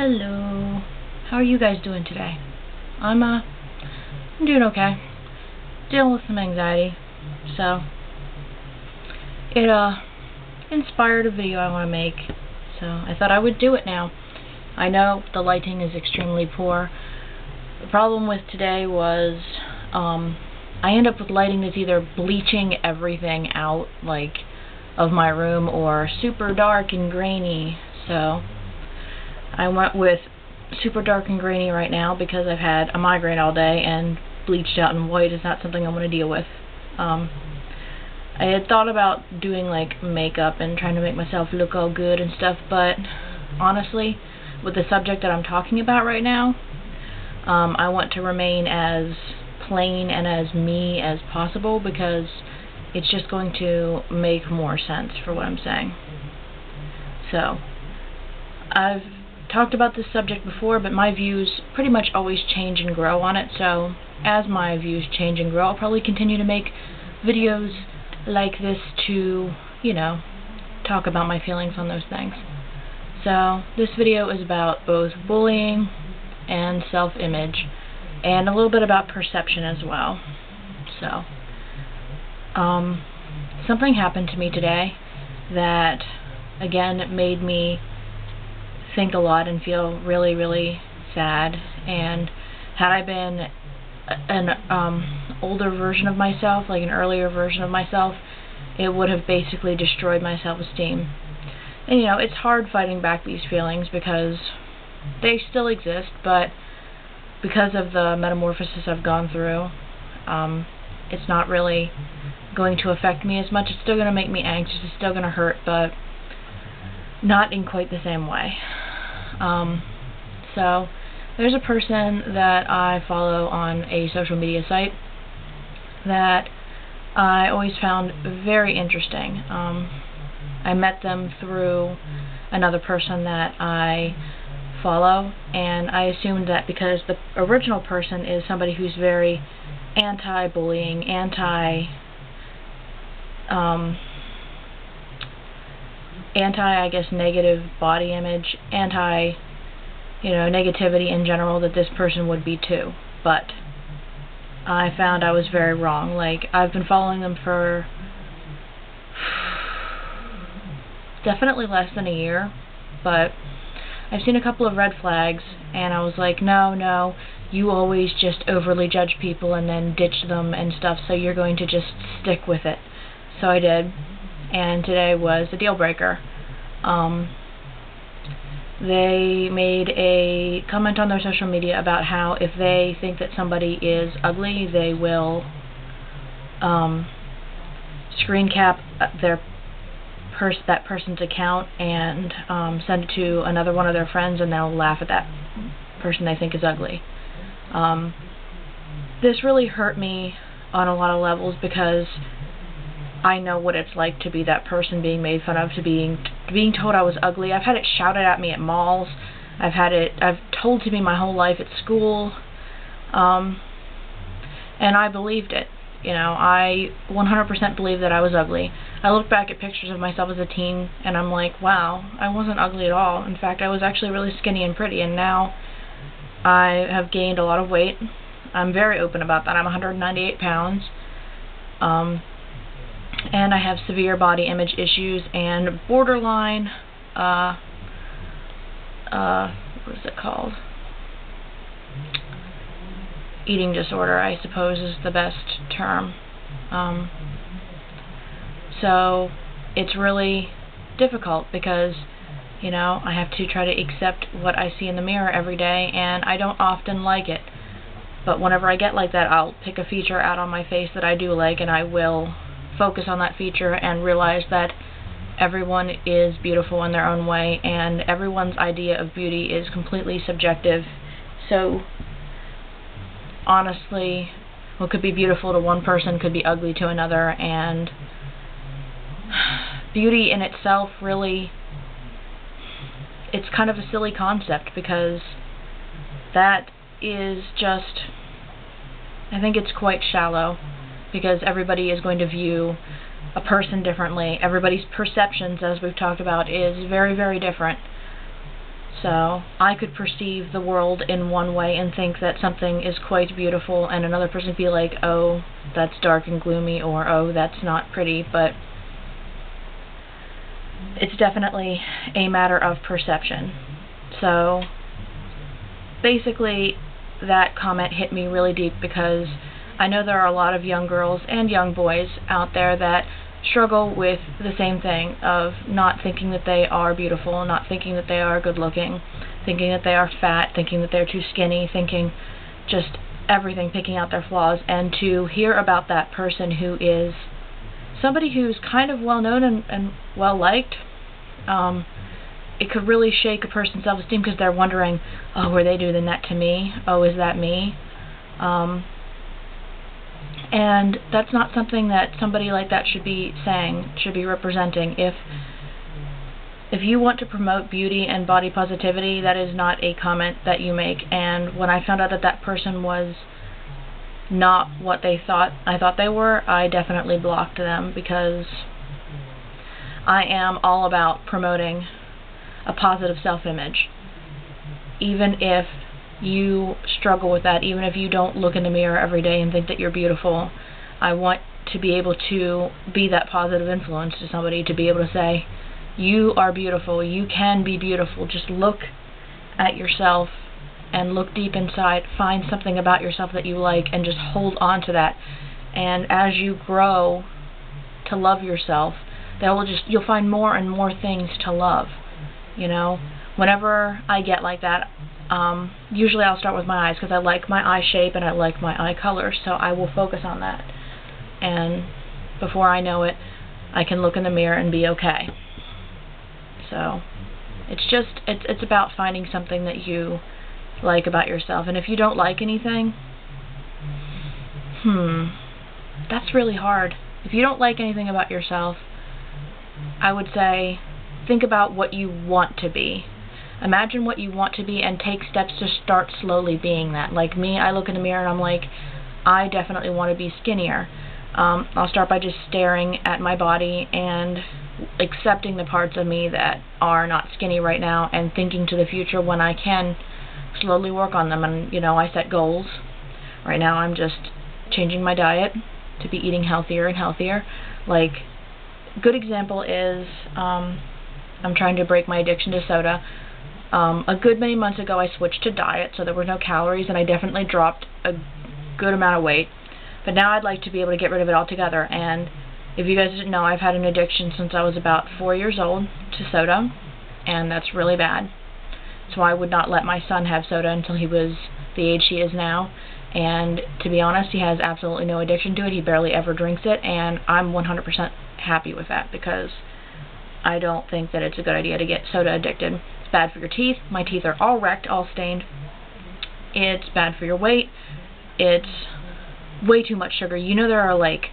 Hello. How are you guys doing today? I'm doing okay. Dealing with some anxiety. So it inspired a video I want to make. So I thought I would do it now. I know the lighting is extremely poor. The problem with today was I end up with lighting that's either bleaching everything out, like, of my room, or super dark and grainy. So I went with super dark and grainy right now because I've had a migraine all day, and bleached out and white is not something I want to deal with. I had thought about doing like makeup and trying to make myself look all good and stuff, but honestly, with the subject that I'm talking about right now, I want to remain as plain and as me as possible because it's just going to make more sense for what I'm saying. So, I've talked about this subject before, but my views pretty much always change and grow on it, so as my views change and grow, I'll probably continue to make videos like this to, you know, talk about my feelings on those things. So, this video is about both bullying and self-image, and a little bit about perception as well. So, something happened to me today that, again, made me think a lot and feel really, really sad. And had I been an older version of myself, like an earlier version of myself, it would have basically destroyed my self-esteem. And, you know, it's hard fighting back these feelings because they still exist, but because of the metamorphosis I've gone through, it's not really going to affect me as much. It's still going to make me anxious, it's still going to hurt, but not in quite the same way. So, there's a person that I follow on a social media site that I always found very interesting. I met them through another person that I follow, and I assumed that because the original person is somebody who's very anti-bullying, I guess, negative body image, you know, negativity in general, that this person would be too. But I found I was very wrong. Like, I've been following them for definitely less than a year, but I've seen a couple of red flags, and I was like, no, you always just overly judge people and then ditch them and stuff, so you're going to just stick with it. So I did, and today was a deal breaker. They made a comment on their social media about how if they think that somebody is ugly, they will screen cap that person's account and send it to another one of their friends, and they'll laugh at that person they think is ugly. This really hurt me on a lot of levels because I know what it's like to be that person being made fun of, to being told I was ugly. I've had it shouted at me at malls. I've told to me my whole life at school. And I believed it. You know, I 100% believed that I was ugly. I look back at pictures of myself as a teen, and I'm like, wow, I wasn't ugly at all. In fact, I was actually really skinny and pretty, and now I have gained a lot of weight. I'm very open about that. I'm 198 pounds. And I have severe body image issues and borderline, what is it called? Eating disorder, I suppose, is the best term. So it's really difficult because, you know, I have to try to accept what I see in the mirror every day, and I don't often like it. But whenever I get like that, I'll pick a feature out on my face that I do like, and I will focus on that feature and realize that everyone is beautiful in their own way, and everyone's idea of beauty is completely subjective. So honestly, what could be beautiful to one person could be ugly to another, and beauty in itself, really, it's kind of a silly concept because that is just, I think it's quite shallow, because everybody is going to view a person differently. Everybody's perceptions, as we've talked about, is very, very different. So I could perceive the world in one way and think that something is quite beautiful, and another person be like, oh, that's dark and gloomy, or oh, that's not pretty. But it's definitely a matter of perception. So basically, that comment hit me really deep, because I know there are a lot of young girls and young boys out there that struggle with the same thing of not thinking that they are beautiful, not thinking that they are good looking, thinking that they are fat, thinking that they're too skinny, thinking just everything, picking out their flaws. And to hear about that person who is somebody who's kind of well known and well liked, it could really shake a person's self-esteem, because they're wondering, oh, were they doing that to me? Oh, is that me? And that's not something that somebody like that should be saying, should be representing. If you want to promote beauty and body positivity, that is not a comment that you make. And when I found out that that person was not what I thought they were, I definitely blocked them, because I am all about promoting a positive self-image. Even if you struggle with that, even if you don't look in the mirror every day and think that you're beautiful, I want to be able to be that positive influence to somebody, to be able to say, you are beautiful, you can be beautiful, just look at yourself and look deep inside, find something about yourself that you like, and just hold on to that. And as you grow to love yourself, you'll find more and more things to love. You know, whenever I get like that, usually I'll start with my eyes, because I like my eye shape and I like my eye color, so I will focus on that. And before I know it, I can look in the mirror and be okay. So it's about finding something that you like about yourself. And if you don't like anything, that's really hard. If you don't like anything about yourself, I would say, think about what you want to be. Imagine what you want to be and take steps to start slowly being that. Like me, I look in the mirror and I'm like, I definitely want to be skinnier. I'll start by just staring at my body and accepting the parts of me that are not skinny right now, and thinking to the future when I can slowly work on them. And, you know, I set goals. Right now I'm just changing my diet to be eating healthier and healthier. Like, good example is, I'm trying to break my addiction to soda. A good many months ago I switched to diet, so there were no calories, and I definitely dropped a good amount of weight. But now I'd like to be able to get rid of it altogether. And if you guys didn't know, I've had an addiction since I was about 4 years old to soda, and that's really bad. So I would not let my son have soda until he was the age he is now. And to be honest, he has absolutely no addiction to it. He barely ever drinks it, and I'm 100% happy with that, because I don't think that it's a good idea to get soda addicted. It's bad for your teeth. My teeth are all wrecked, all stained. It's bad for your weight. It's way too much sugar. You know, there are like,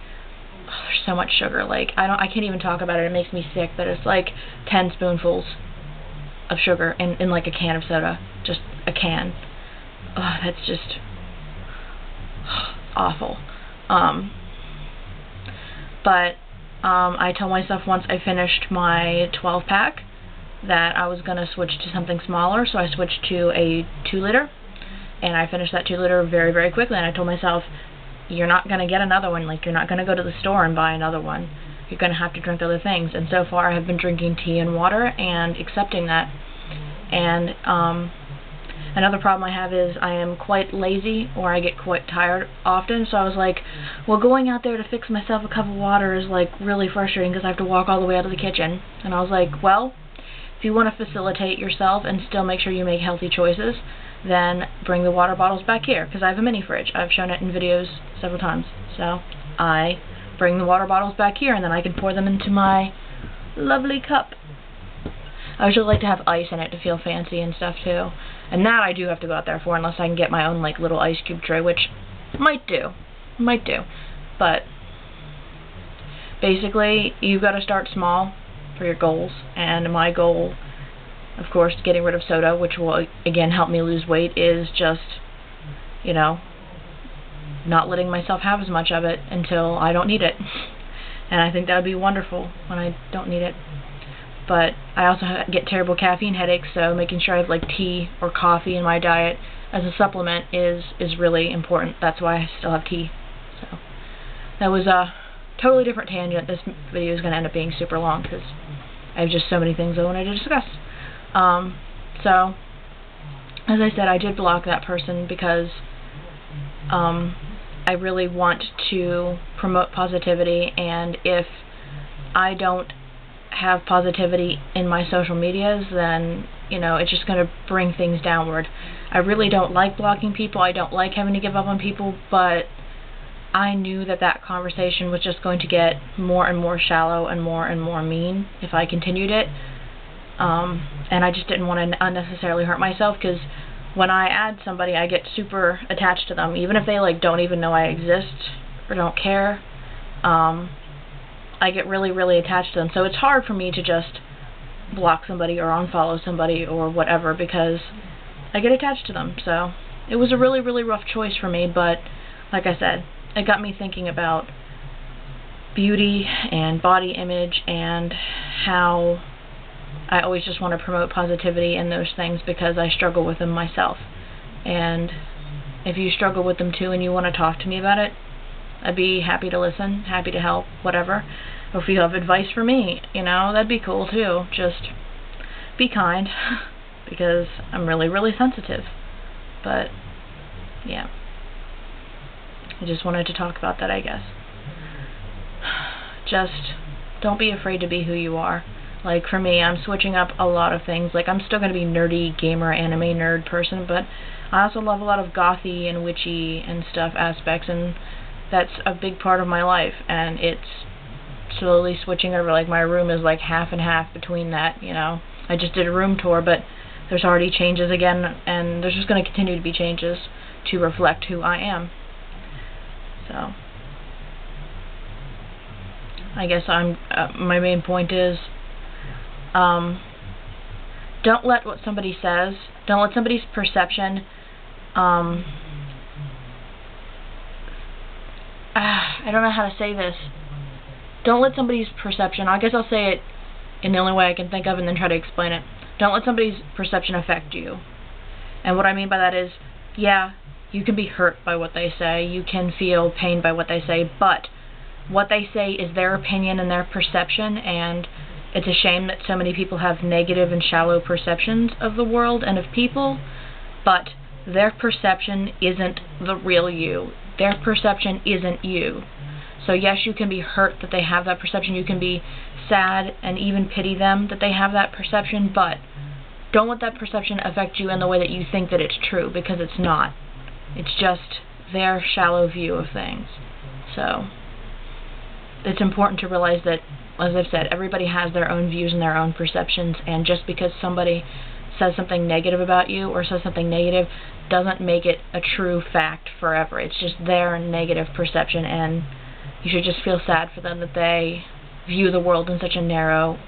there's so much sugar. Like, I can't even talk about it. It makes me sick. But it's like 10 spoonfuls of sugar in like a can of soda. Just a can. Oh, that's just awful. But I told myself once I finished my 12-pack that I was going to switch to something smaller, so I switched to a 2-liter, and I finished that 2-liter very, very quickly. And I told myself, you're not going to get another one. Like, you're not going to go to the store and buy another one. You're going to have to drink other things. And so far I have been drinking tea and water and accepting that. And another problem I have is I am quite lazy, or I get quite tired often. So I was like, well, going out there to fix myself a cup of water is like really frustrating, because I have to walk all the way out of the kitchen. And I was like, well, if you want to facilitate yourself and still make sure you make healthy choices, then bring the water bottles back here, because I have a mini fridge. I've shown it in videos several times. So I bring the water bottles back here, and then I can pour them into my lovely cup. I usually like to have ice in it to feel fancy and stuff too. And that I do have to go out there for, unless I can get my own like little ice cube tray, which might do. But basically, you've got to start small for your goals. And my goal, of course, getting rid of soda, which will again help me lose weight, is just, you know, not letting myself have as much of it until I don't need it. And I think that would be wonderful when I don't need it. but I also get terrible caffeine headaches, so making sure I have like tea or coffee in my diet as a supplement is really important. That's why I still have tea. So that was a totally different tangent. This video is going to end up being super long because I have just so many things I wanted to discuss. So as I said, I did block that person because I really want to promote positivity, and if I don't have positivity in my social medias, then, you know, it's just going to bring things downward. I really don't like blocking people. I don't like having to give up on people, but I knew that that conversation was just going to get more and more shallow and more mean if I continued it. And I just didn't want to unnecessarily hurt myself, because when I add somebody, I get super attached to them, even if they like don't even know I exist or don't care. I get really attached to them. So it's hard for me to just block somebody or unfollow somebody or whatever, because I get attached to them. So it was a really rough choice for me, but like I said, it got me thinking about beauty and body image and how I always just want to promote positivity and those things because I struggle with them myself. And if you struggle with them too and you want to talk to me about it, I'd be happy to listen, happy to help, whatever. Or if you have advice for me, you know, that'd be cool too. Just be kind, because I'm really sensitive. But yeah, I just wanted to talk about that, I guess. Just don't be afraid to be who you are. Like for me, I'm switching up a lot of things. Like I'm still going to be nerdy, gamer, anime nerd person, but I also love a lot of gothy and witchy and stuff aspects, and that's a big part of my life, and it's slowly switching over. Like my room is like half and half between that, you know. I just did a room tour, but there's already changes again, and there's just going to continue to be changes to reflect who I am. So I guess my main point is, don't let what somebody says, don't let somebody's perception, I don't know how to say this. Don't let somebody's perception, I guess I'll say it in the only way I can think of and then try to explain it. Don't let somebody's perception affect you. And what I mean by that is, yeah, you can be hurt by what they say, you can feel pain by what they say, but what they say is their opinion and their perception, and it's a shame that so many people have negative and shallow perceptions of the world and of people, but their perception isn't the real you. Their perception isn't you. So yes, you can be hurt that they have that perception, you can be sad and even pity them that they have that perception, but don't let that perception affect you in the way that you think that it's true, because it's not. It's just their shallow view of things. So it's important to realize that, as I've said, everybody has their own views and their own perceptions, and just because somebody says something negative about you or says something negative doesn't make it a true fact forever. It's just their negative perception, and you should just feel sad for them that they view the world in such a narrow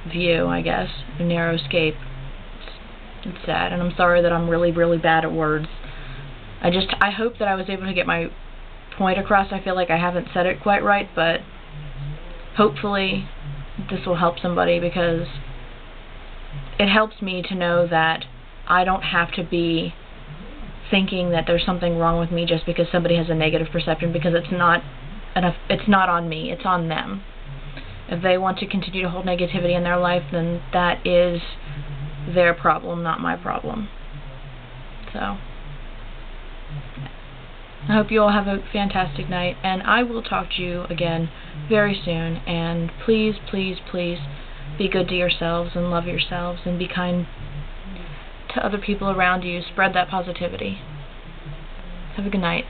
view, I guess, a narrow scape. It's sad, and I'm sorry that I'm really bad at words. I hope that I was able to get my point across. I feel like I haven't said it quite right, but hopefully this will help somebody, because it helps me to know that I don't have to be thinking that there's something wrong with me just because somebody has a negative perception, because it's not on me, it's on them. If they want to continue to hold negativity in their life, then that is their problem, not my problem. So I hope you all have a fantastic night, and I will talk to you again very soon. And please be good to yourselves and love yourselves and be kind to other people around you. Spread that positivity. Have a good night.